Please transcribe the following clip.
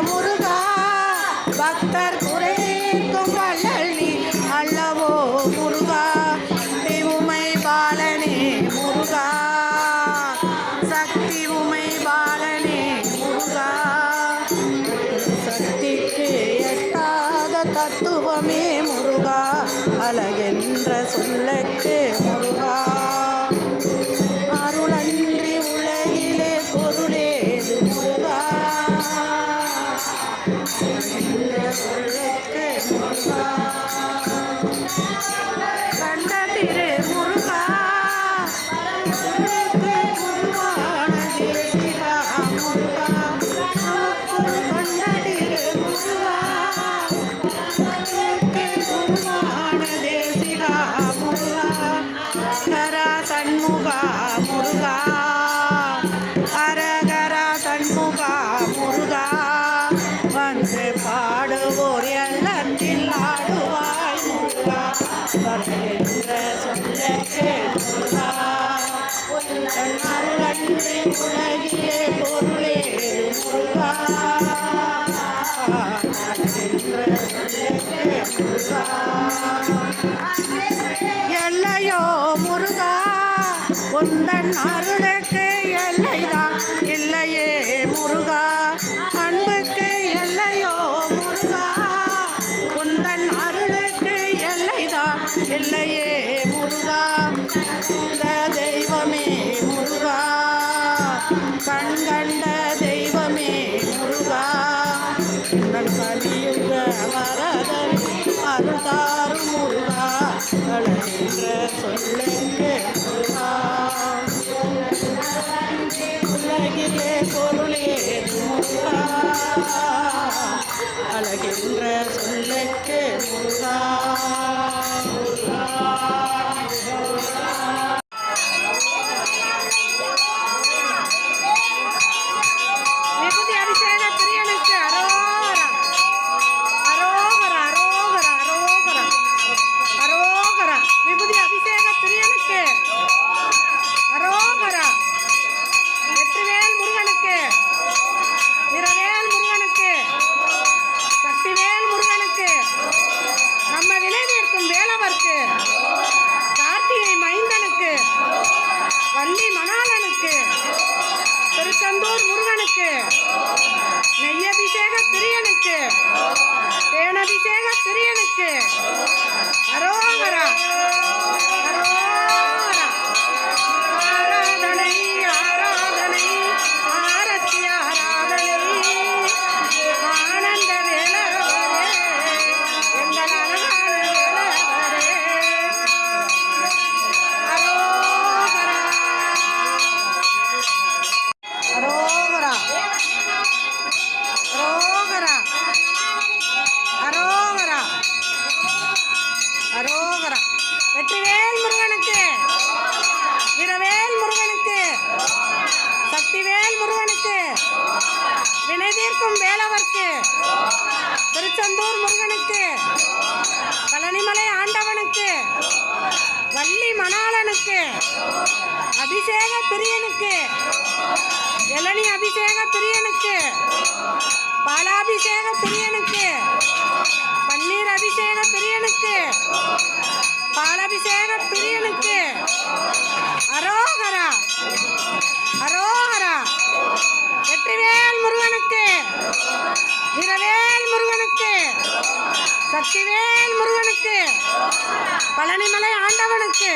முருகா பக்தர் குறைக்கும் வள்ளி அல்லவோ முருகா உமை பாலனே முருகா சக்தி உமை பாலனே முருகா சக்திக்கு எட்டாத தத்துவமே முருகா அழகென்ற சொல்லுக்கு முருகா அருளன்றி உலகிலே பொருளேது முருகா சொல்லுக்கு முருகா கண்ட திரு முருகா குருவான தேசிகா முருகா கண்ட திரு முருகா குருவான தேசிகா முருகா ஹரஹர சண்முகா முருகா ஹரஹர சண்முகா முருகா வந்து பாடுவோர் எல்லத்தில் ஆடுவாய் முருகா வருகின்ற சொல்லுக்கு முருகா அருளன்றி உலகிலே பொருளே முருகா வருகின்ற சொல்லுக்கு முருகா எல்லையோ முருகா உந்தன் அருளுக்கு எல்லைதான் இல்லையே முருகா அன்புக்கு எல்லையோ முருகா உந்தன் அருளுக்கு எல்லைதான் இல்லையே முருகா இந்த தெய்வமே முருகா கண்கண்ட தெய்வமே முருகா உந்தன் கலியுக வரதன் அருள்தாரும் முருகா அழகின்ற சொல்லுக்கு முருகா உலகிலே பொருளே முருகா அழகின்ற சொல்லுக்கு முருகா விபூதி அபிஷேக பிரியனுக்கு அரோகரா அரோகரா அரோகரா அரோகரா அரோகரா விபூதி அபிஷேக பிரியனுக்கு அரோகரா வெற்றிவேல் முருகனுக்கு வீரவேல் முருகனுக்கு சக்திவேல் முருகனுக்கு நம்ம வினை தீர்க்கும் வேலவர்க்கு கார்த்திகை மைந்தனுக்கு வள்ளி மணாளனுக்கு திருச்செந்தூர் முருகனுக்கு நெய்யபிஷேக பிரியனுக்கு தேனபிஷேக பிரியனுக்கு அரோகரா அரோகரா ஆராதனை ஆராதனை ஆரத்தி ஆராதனை ஆனந்த வேலவரே எங்கள் அழகான வேலவரே அரோகரா அரோகரா அரோகரா அரோகரா அரோகரா வெற்றிவேல் முருகனுக்கு வீரவேல் முருகனுக்கு சக்திவேல் முருகனுக்கு வினை தீர்க்கும் வேலவர்க்கு திருச்செந்தூர் முருகனுக்கு பழனிமலை ஆண்டவனுக்கு வள்ளி மணாளனுக்கு அபிஷேக பிரியனுக்கு இளநி அபிஷேக பிரியனுக்கு பாலாபிஷேக பிரியனுக்கு பன்னீர் அபிஷேக பிரியனுக்கு பாலாபிஷேக பிரியனுக்கு அரோகரா அரோகரா வெற்றிவேல் முருகனுக்கு வீரவேல் முருகனுக்கு சக்திவேல் முருகனுக்கு பழனிமலை ஆண்டவனுக்கு